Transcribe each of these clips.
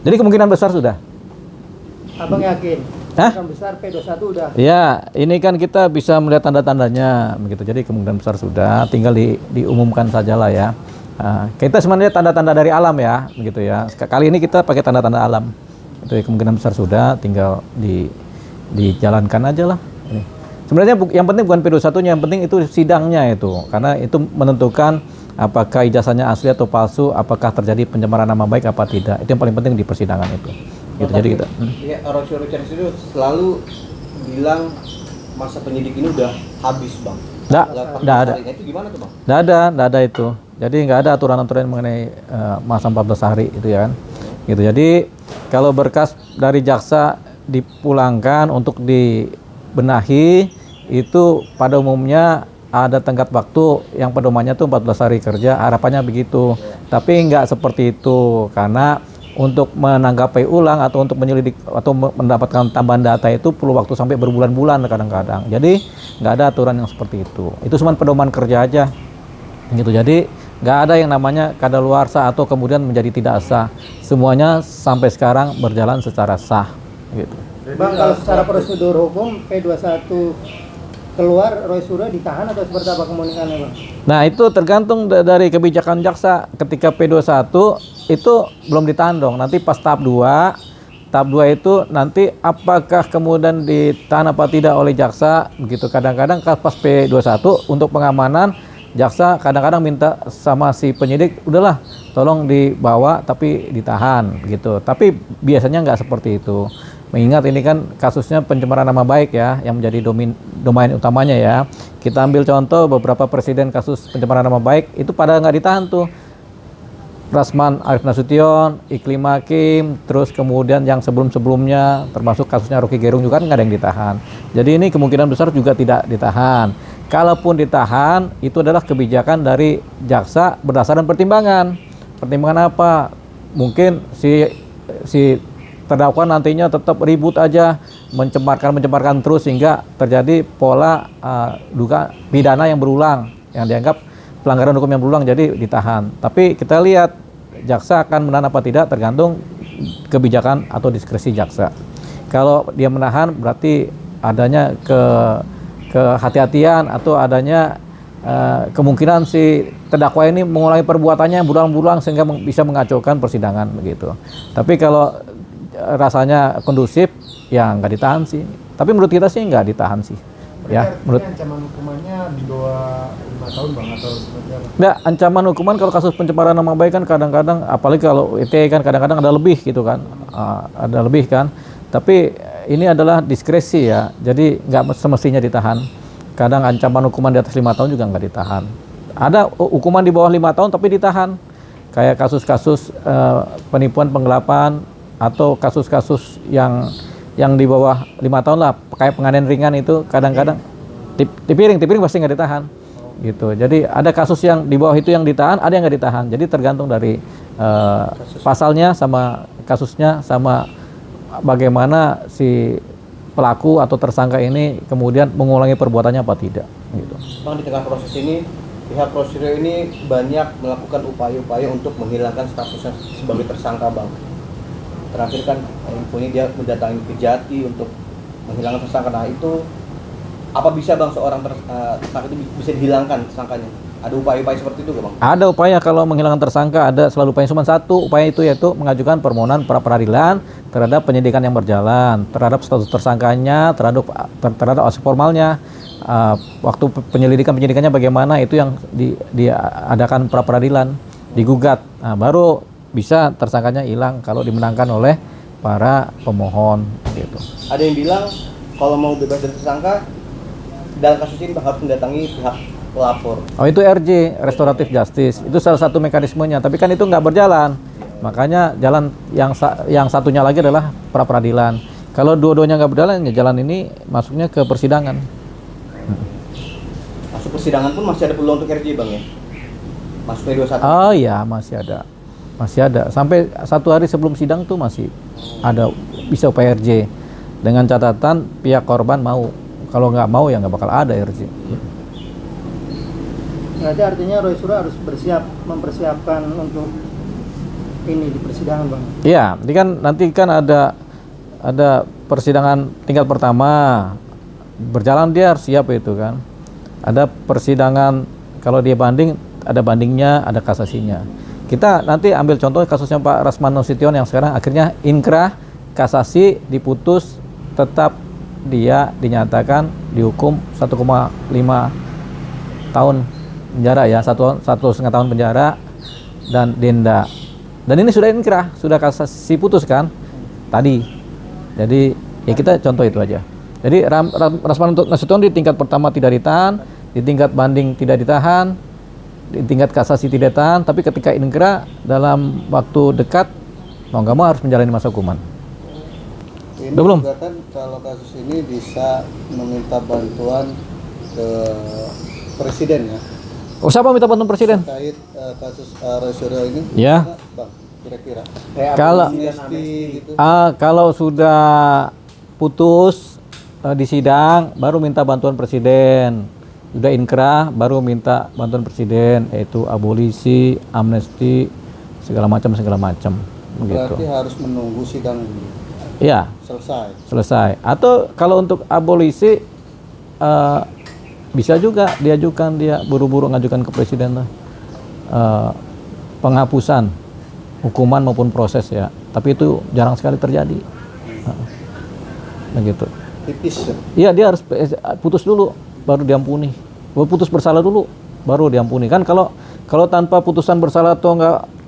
Jadi kemungkinan besar sudah. Abang yakin? Hah? Kemungkinan besar P21 udah. Ya, ini kan kita bisa melihat tanda-tandanya begitu. Jadi kemungkinan besar sudah, tinggal diumumkan sajalah ya. Kita sebenarnya tanda-tanda dari alam ya, begitu ya. Kali ini kita pakai tanda-tanda alam. Itu ya, kemungkinan besar sudah, tinggal dijalankan aja lah. Sebenarnya yang penting bukan P21-nya, yang penting itu sidangnya itu. Karena itu menentukan apakah ijazahnya asli atau palsu, apakah terjadi pencemaran nama baik apa tidak. Itu yang paling penting di persidangan itu. Gitu, jadi kita. Ya, Roy Charles itu selalu bilang masa penyidik ini udah habis, Bang. Nggak ada. Itu gimana tuh, Bang? Nggak ada itu. Jadi nggak ada aturan-aturan mengenai masa 14 hari itu ya kan. Gitu. Jadi kalau berkas dari jaksa dipulangkan untuk dibenahi, itu pada umumnya ada tenggat waktu yang pedomannya tuh 14 hari kerja, harapannya begitu. Tapi nggak seperti itu, karena untuk menanggapi ulang atau untuk menyelidik atau mendapatkan tambahan data itu perlu waktu sampai berbulan-bulan kadang-kadang. Jadi nggak ada aturan yang seperti itu. Itu cuma pedoman kerja aja. Gitu. Jadi nggak ada yang namanya kadaluarsa atau kemudian menjadi tidak sah. Semuanya sampai sekarang berjalan secara sah. Gitu. Bang, kalau secara prosedur hukum P21 keluar, Roy Suryo ditahan atau seperti apa kemungkinannya, Bang? Nah, itu tergantung dari kebijakan jaksa. Ketika P21 itu belum ditahan dong. Nanti pas tahap 2 itu nanti apakah kemudian ditahan apa tidak oleh jaksa, begitu. Kadang-kadang pas P21 untuk pengamanan, jaksa kadang-kadang minta sama si penyidik, udahlah tolong dibawa tapi ditahan gitu. Tapi biasanya nggak seperti itu. Mengingat ini kan kasusnya pencemaran nama baik ya, yang menjadi domain utamanya ya. Kita ambil contoh beberapa presiden kasus pencemaran nama baik itu pada nggak ditahan tuh. Rasman Arief Nasution, Iklim Hakim, terus kemudian yang sebelum-sebelumnya termasuk kasusnya Rocky Gerung juga kan nggak ada yang ditahan. Jadi ini kemungkinan besar juga tidak ditahan. Kalaupun ditahan, itu adalah kebijakan dari jaksa berdasarkan pertimbangan. Pertimbangan apa? Mungkin si terdakwa nantinya tetap ribut aja, mencemarkan terus sehingga terjadi pola duga pidana yang berulang, yang dianggap pelanggaran hukum yang berulang, jadi ditahan. Tapi kita lihat jaksa akan menahan apa tidak tergantung kebijakan atau diskresi jaksa. Kalau dia menahan berarti adanya kehati-hatian atau adanya kemungkinan si terdakwa ini mengulangi perbuatannya berulang-ulang sehingga bisa mengacaukan persidangan begitu. Tapi kalau rasanya kondusif ya nggak ditahan sih. Tapi menurut kita sih nggak ditahan sih. Ya, menurut ancaman hukumannya di bawah 5 tahun, Bang, atau seperti apa? Nggak, ancaman hukuman kalau kasus pencemaran nama baik kan kadang-kadang, apalagi kalau ITE kan kadang-kadang ada lebih gitu kan, ada lebih kan. Tapi ini adalah diskresi ya, jadi nggak semestinya ditahan. Kadang ancaman hukuman di atas 5 tahun juga nggak ditahan. Ada hukuman di bawah 5 tahun tapi ditahan. Kayak kasus-kasus penipuan, penggelapan, atau kasus-kasus yang di bawah 5 tahun lah, kayak penganiayaan ringan itu kadang-kadang tipiring pasti nggak ditahan gitu. Jadi ada kasus yang di bawah itu yang ditahan, ada yang nggak ditahan. Jadi tergantung dari pasalnya sama kasusnya sama bagaimana si pelaku atau tersangka ini kemudian mengulangi perbuatannya apa tidak gitu. Bang, di tengah proses ini pihak Roy Suryo ini banyak melakukan upaya-upaya untuk menghilangkan statusnya sebagai tersangka, Bang. Terakhir kan infonya dia mendatangi Kejati untuk menghilangkan tersangka. Nah, itu apa bisa, Bang, seorang tersangka itu bisa dihilangkan tersangkanya? Ada upaya-upaya seperti itu, Bang? Ada upaya kalau menghilangkan tersangka, ada selalu upaya, cuma satu upaya itu yaitu mengajukan permohonan pra peradilan terhadap penyidikan yang berjalan, terhadap status tersangkanya, terhadap aspek formalnya, waktu penyidikannya bagaimana, itu yang diadakan pra peradilan, digugat. Nah, baru bisa tersangkanya hilang kalau dimenangkan oleh para pemohon gitu. Ada yang bilang kalau mau bebas dari tersangka dalam kasus ini harus mendatangi pihak pelapor. Oh, itu RJ, restoratif justice. Itu salah satu mekanismenya, tapi kan itu nggak berjalan. Makanya jalan yang satunya lagi adalah pra peradilan. Kalau dua-duanya nggak berjalan, ya jalan ini masuknya ke persidangan. Masuk persidangan pun masih ada peluang untuk RJ, Bang, ya? Masuk P21. Oh iya, masih ada. Sampai 1 hari sebelum sidang tuh masih ada bisa upaya RJ. Dengan catatan pihak korban mau. Kalau nggak mau ya nggak bakal ada RJ. Berarti artinya Roy Suryo harus mempersiapkan untuk ini di persidangan bang. Iya, nanti kan ada persidangan tingkat pertama, berjalan dia harus siap itu kan. Ada persidangan kalau dia banding, ada bandingnya, ada kasasinya. Kita nanti ambil contoh kasusnya Pak Rasman Nasution yang sekarang akhirnya inkrah, kasasi, diputus, tetap dia dinyatakan dihukum 1,5 tahun penjara ya, 1,5 tahun penjara dan denda. Dan ini sudah inkrah, sudah kasasi putus kan tadi. Jadi ya kita contoh itu aja. Jadi Rasman Nasution di tingkat pertama tidak ditahan, di tingkat banding tidak ditahan, di tingkat kasasi tidak ditahan, tapi ketika inkrah dalam waktu dekat mau nggak mau harus menjalani masa hukuman. Ini Udah belum? juga kan kalau kasus ini bisa meminta bantuan ke presiden ya Oh, siapa minta bantuan presiden? terkait kasus Roy Suryo ini. Ya. Gimana, Bang, kira-kira Kalau amnesti gitu. kalau sudah putus di sidang baru minta bantuan presiden. Sudah inkrah baru minta bantuan presiden, yaitu abolisi, amnesti, segala macam begitu. Berarti harus menunggu sidang Iya, selesai. Atau kalau untuk abolisi bisa juga diajukan, dia buru-buru ngajukan ke presiden lah. Penghapusan hukuman maupun proses ya. Tapi itu jarang sekali terjadi. Begitu. Tipis ya. Iya, dia harus putus dulu baru diampuni. Putus bersalah dulu baru diampuni. Kan kalau tanpa putusan bersalah atau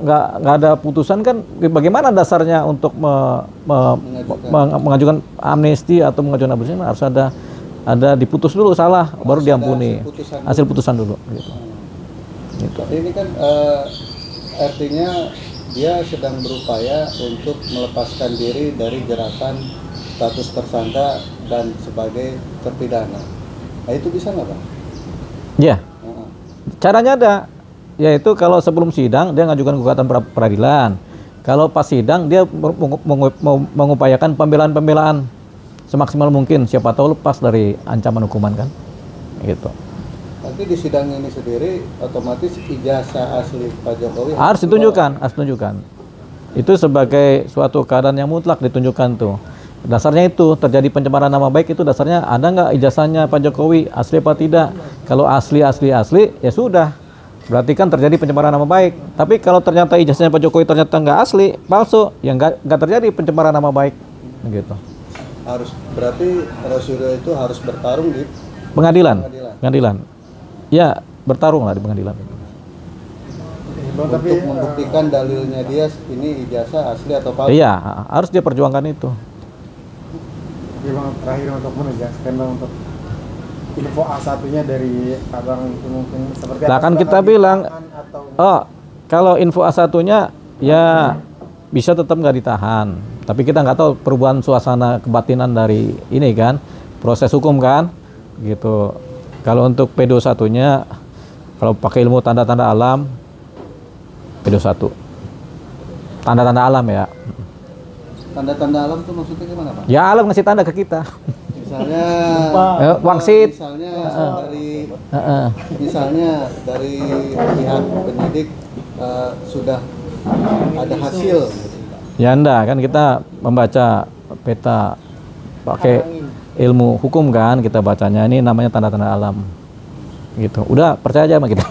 nggak ada putusan kan bagaimana dasarnya untuk mengajukan amnesti atau mengajukan abolisi? Harus ada diputus dulu salah baru diampuni. Hasil putusan dulu gitu. Gitu. Tapi ini kan artinya dia sedang berupaya untuk melepaskan diri dari jeratan status tersangka dan sebagai terpidana. Nah, itu bisa nggak, Bang? Iya. Caranya ada, yaitu kalau sebelum sidang dia ngajukan gugatan peradilan. Kalau pas sidang dia mengupayakan pembelaan semaksimal mungkin, siapa tahu lepas dari ancaman hukuman kan, gitu. Tapi di sidang ini sendiri otomatis ijazah asli Pak Jokowi Harus ditunjukkan. Itu sebagai suatu keadaan yang mutlak ditunjukkan tuh. Dasarnya itu terjadi pencemaran nama baik itu dasarnya ada nggak ijazahnya Pak Jokowi asli apa tidak? Kalau asli ya sudah, berarti kan terjadi pencemaran nama baik. Tapi kalau ternyata ijazahnya Pak Jokowi ternyata nggak asli, palsu, ya nggak terjadi pencemaran nama baik, gitu. harus berarti Roy Suryo itu harus bertarung di Pengadilan. Ya bertarung lah di pengadilan. untuk membuktikan dalilnya dia ini ijazah asli atau palsu. Iya, harus dia perjuangkan itu. Oke Bang, terakhir untuk menegaskan Bang, untuk info A1-nya dari Abang itu mungkin seperti Lah kan kita Apakah bilang, ditahan atau kalau info A1-nya ya bisa tetap nggak ditahan. Tapi kita nggak tahu perubahan suasana kebatinan dari ini kan, proses hukum kan, gitu. Kalau untuk P21-nya, kalau pakai ilmu tanda-tanda alam, P21. Tanda-tanda alam ya. Tanda-tanda alam itu maksudnya gimana, Pak? Ya alam ngasih tanda ke kita. Misalnya Wangsit. Misalnya dari pihak penyidik sudah ada hasil. Ya enggak, kan kita membaca peta pakai ilmu hukum kan, kita bacanya ini namanya tanda-tanda alam. Gitu. Udah percaya aja sama kita.